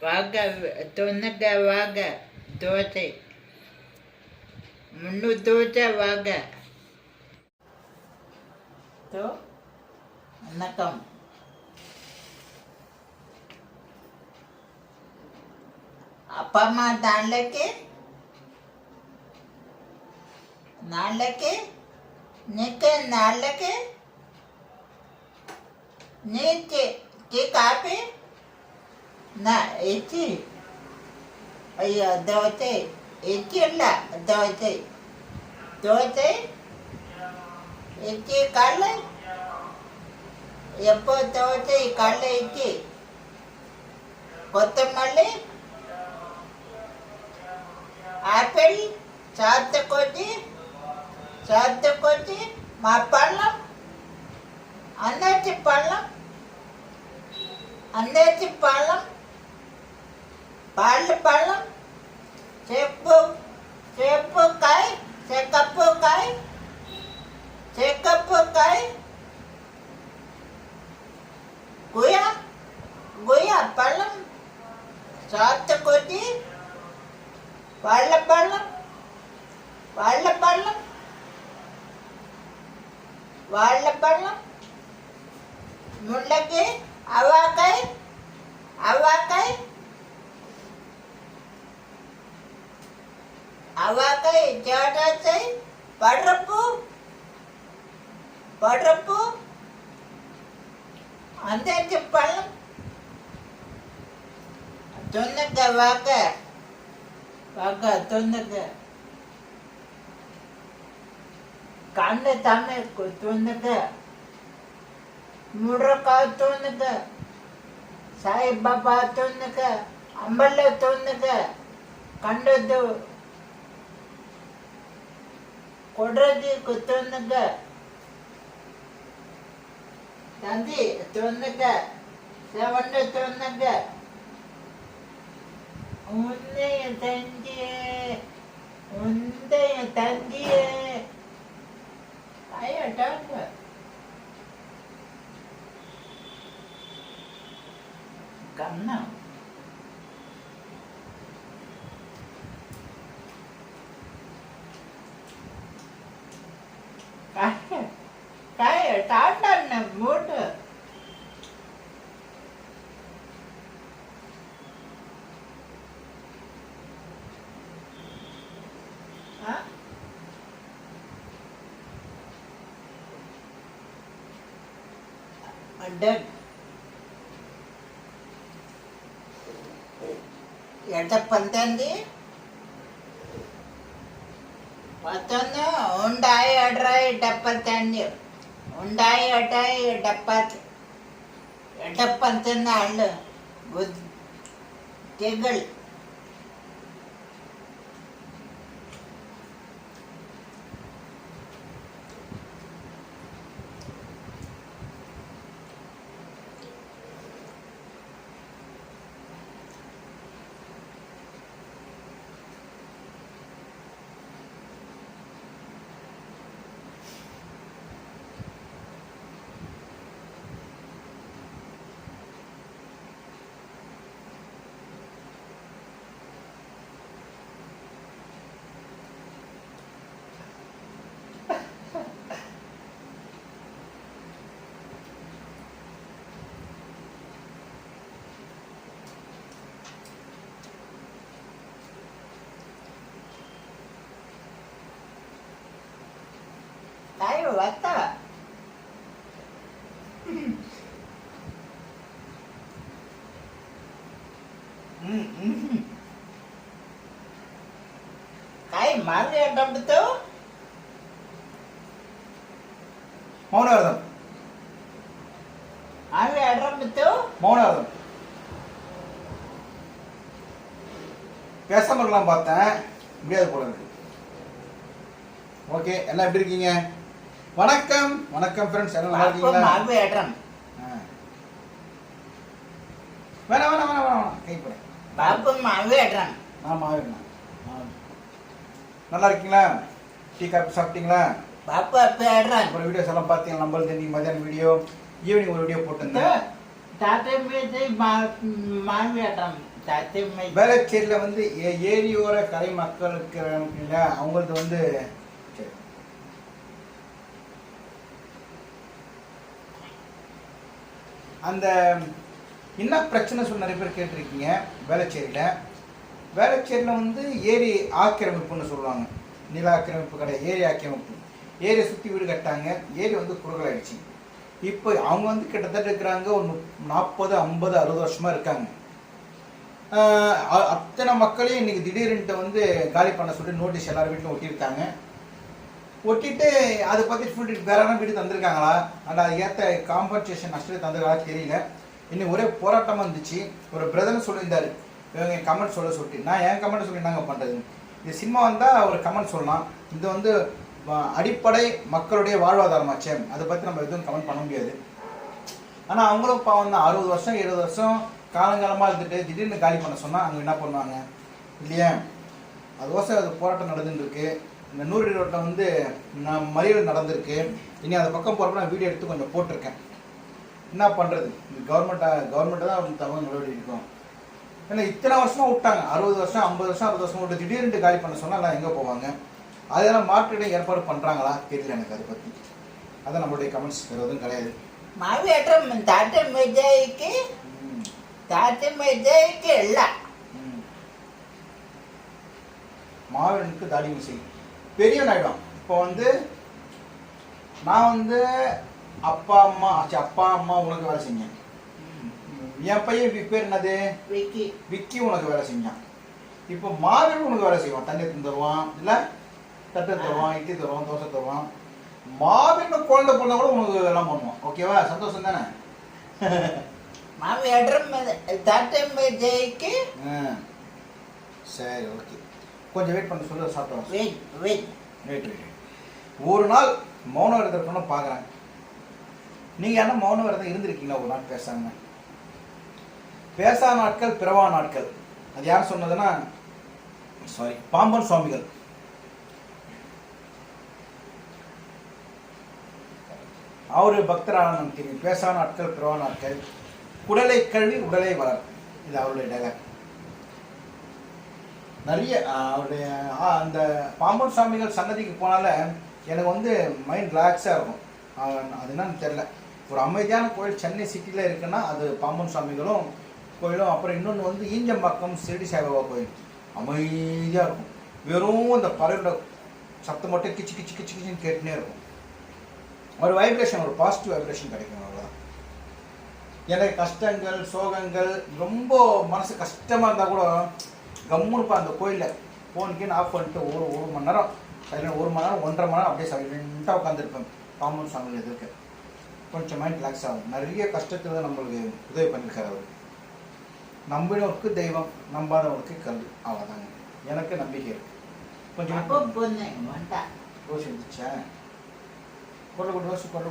வாங்க தொன்னுங்க வாங்க தோசை 300 தோசை வாங்க வணக்கம். அப்பா அம்மா நாளைக்கு நாளைக்கு நீ டீ காபி இட்லி ஐயோ தோசை இட்லி இல்லை தோசை இட்லி காலை எப்போ தோசை காலை இட்லி கொத்தமல்லி ஆப்பிள் சாத்துக்குடி மாப்பழம் அன்னாச்சி பழம் பழம் சேப்பு காய் குயா பழம் சாத்துக்குடி வாழைப்பழம் முள்ளங்கி அவாக்காய் ஜாடாசை படரப்பு அந்தாச்சி பழம் தொன்னுங்க வாங்க தொன்னுங்க கண்ணு தமிழ் தொன்னுங்க முருங்காய் தொன்னுங்க சாய்பாபா தொன்னுங்க அம்பல்ல தொன்னுங்க கண்டது கொடதி தொன்னுங்க தந்தி தொன்னுங்க செவண்ணு தொன்னுங்க உன்னைய தந்தியே ஐயோட்டாங்க கண்ணா காய டாட்டா மூட்டு ಎಡಪ್ಪಂತಂದು ಮತ್ತೊಂದು ಉಂಡಾಯಿ ಅಡ್ರಾಯಿ ಡಪ್ಪಂತಂದು ಉಂಡಾಯಿ ಅಡ್ರಾಯಿ ಎಡಪ್ಪಂತಂದ ಹಳ್ಳು ತೆಗಳು Tayo, bata. Kayak mana yang kamu betul? மௌனார்த்தம் Ada yang betul? மௌனார்த்தம் பேசாம இருக்கலாம் பார்த்தேன், முடியாது போல இருக்கு. ஓகே, எல்லாம் எப்படி இருக்கீங்க? வணக்கம் வணக்கம் ஃப்ரெண்ட்ஸ், எல்லாம் நல்லா இருக்கீங்களா? மாவு ஏட்றம் வேணாம் வேணாம் வேணாம் வேணாம் கை போட பாப்பு மாவு ஏட்றம். நான் மாவு நல்லா இருக்கீங்களா? டீ காஃபி சாப்பிட்டீங்களா? பாப்பா பேடுறாங்க அப்புறம் வீடியோஸ் எல்லாம் பார்த்தீங்கன்னா நம்மளுக்கு இன்னைக்கு மதியானம் வீடியோ ஈவினிங் ஒரு வீடியோ போட்டிருந்தேன். தாத்தா மீது மாவேடுறாங்க தாத்தா மீது வேளச்சேரியில் வந்து ஏரியோர கரை மக்களுக்கு இல்லை அவங்களுக்கு வந்து சரி. அந்த என்ன பிரச்சனை சொல்லி நிறைய பேர் கேட்டிருக்கீங்க. வேளச்சேரியில் வந்து ஏரி ஆக்கிரமிப்புன்னு சொல்லுவாங்க. நில ஆக்கிரமிப்பு கிடையாது, ஏரி ஆக்கிரமிப்பு. ஏரியை சுற்றி வீடு கட்டாங்க, ஏரி வந்து குறுகலாயிடுச்சு. இப்போ அவங்க வந்து கிட்டத்தட்ட இருக்கிறாங்க ஒரு 40, 50, 60 வருஷமாக இருக்காங்க. அத்தனை மக்களையும் இன்னைக்கு திடீர்னுட்டு வந்து காலி பண்ண சொல்லி நோட்டீஸ் எல்லாரும் வீட்டிலும் ஒட்டியிருக்காங்க. ஒட்டிட்டு அதை பற்றி ஃபுல் வேற யாரும் வீடு தந்திருக்காங்களா, அல்ல அது ஏற்ற காம்பன்சேஷன் நஷ்டத்தை தந்திருக்காங்களா தெரியல. இன்னும் ஒரே போராட்டமாக இருந்துச்சு. ஒரு பிரதர் சொல்லியிருந்தாரு இவங்க கமெண்ட் சொல்லிட்டு, நான் என் கமெண்ட் சொல்லி என்னங்க பண்ணுறது, இது சினிமா வந்தால் ஒரு கமெண்ட் சொல்லலாம், இது வந்து அடிப்படை மக்களுடைய வாழ்வாதாரமாச்சே, அதை பற்றி நம்ம எதுவும் கமெண்ட் பண்ண முடியாது. ஆனால் அவங்களும் பாவம் தான், 60 வருஷம் 70 வருஷம் காலங்காலமாக இருந்துட்டு திடீர்னு காலி பண்ண சொன்னால் அவங்க என்ன பண்ணுவாங்க இல்லையா. அதுக்கோசம் அது போராட்டம் நடந்துருக்கு. இந்த 100 ரோட்டில் வந்து மறியல் நடந்திருக்கு. இனி அந்த பக்கம் போகிறப்ப நான் வீடியோ எடுத்து கொஞ்சம் போட்டிருக்கேன். என்ன பண்ணுறது, இந்த கவர்மெண்ட்டை தான் அவங்க தகவல் நடவடிக்கை இருக்கும். ஏன்னா இத்தனை வருஷமாக விட்டாங்க, 60 வருஷம் 50 வருஷம் 60 வருஷம் விட்டு திடீர்னு காலி பண்ண சொன்னால் எல்லாம் எங்கே போவாங்க. அதெல்லாம் மாற்றிடம் ஏற்பாடு பண்ணுறாங்களா தெரியல எனக்கு அதை பற்றி. அதான் நம்மளுடைய கமெண்ட்ஸ் வேறு எதுவும் கிடையாது. மாவேற்றம் தாத்தா மீஜைக்கு இல்லை மாவீரனுக்கு தாடி மிசை பெரியவன் ஆகிடும். இப்போ வந்து நான் வந்து அப்பா அம்மா உனக்கு வேலை செஞ்சேன். என் பையன் பேர் என்னது விக்கி உனக்கு வேலை செஞ்சான். இப்போ மாவீரன் உனக்கு வேலை செய்வான், தண்ணி தருவான், இல்லை தட்டு தருவான், இட்லி தருவான், தோசை தருவான். மாவீரன் குழந்தை பிறந்தா கூட உனக்கு எல்லாம் பண்ணுவான். ஓகேவா, சந்தோஷம் தானே. மாவேற்றம் தாத்தா மீஜைக்கு சரி ஓகே, கொஞ்சம் வெயிட் பண்ண சொல்ல சாப்பிடுவோம். வெயிட் ஒரு நாள் மௌன விரதம் இருக்கணும்னு பார்க்குறேன். நீங்கள் என்ன மௌன விரதம் இருந்திருக்கீங்களா ஒரு நாள் பேசாமல்? பேசா நாட்கள் பிறவா நாட்கள். அது யார் சொன்னதுன்னா பாம்பன் சுவாமிகள். அவரு பக்தரான நமக்கு தெரியும். பேசா நாட்கள் பிறவா நாட்கள், குடலை கல்வி உடலை வளர், இது அவருடைய டைலாக். நிறைய அவருடைய அந்த பாம்பன் சுவாமிகள் சன்னதிக்கு போனால எனக்கு வந்து மைண்ட் ரிலாக்ஸாக இருக்கும். அது என்னன்னு தெரில, ஒரு அமைதியான கோயில் சென்னை சிட்டியில் இருக்குன்னா அது பாம்பன் சுவாமிகளும் கோயிலும். அப்புறம் இன்னொன்று வந்து ஈஞ்சம்பாக்கம் சிறுடி சாய்பாபா கோயில் அமைதியாக இருக்கும். வெறும் அந்த பறவையோட சத்தம் மட்டும் கிச்சு கிச்சு கிச்சு கிச்சின்னு கேட்டுனே இருக்கும். ஒரு வைப்ரேஷன், ஒரு பாசிட்டிவ் வைப்ரேஷன் கிடைக்கும். அவ்வளோதான். எனக்கு கஷ்டங்கள் சோகங்கள் ரொம்ப மனசு கஷ்டமாக இருந்தால் கூட கம்முன்னு அந்த கோயிலில் ஃபோனுக்கேன்னு ஆஃப் பண்ணிட்டு ஒரு மணி நேரம் சைலண்ட், 1 மணி நேரம் 1.5 மணி நேரம் அப்படியே சைலண்ட்டாக உட்காந்துருப்பேன். பாம்பன் சாமியில் எதிர்க்க கொஞ்சம் மைண்ட் ரிலாக்ஸ் ஆகும். நிறைய கஷ்டத்தில் தான் நம்மளுக்கு உதவி பண்ணியிருக்காரு அவர். நம்பினவருக்கு தெய்வம், நம்பாதவருக்கு கல்வி, அவ்வளோதாங்க. எனக்கு நம்பிக்கை இருக்கு. கொஞ்சம் ரோஸ் இருந்துச்சேன், கொண்டு ரோஸ் கொண்டு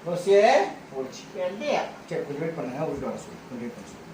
ரோஸே ஓடிச்சு. சரி கொஞ்சம் வெயிட் பண்ணுங்க, வீட்டு வர சொல்லி கொஞ்சம் வெயிட் பண்ண சொல்லி.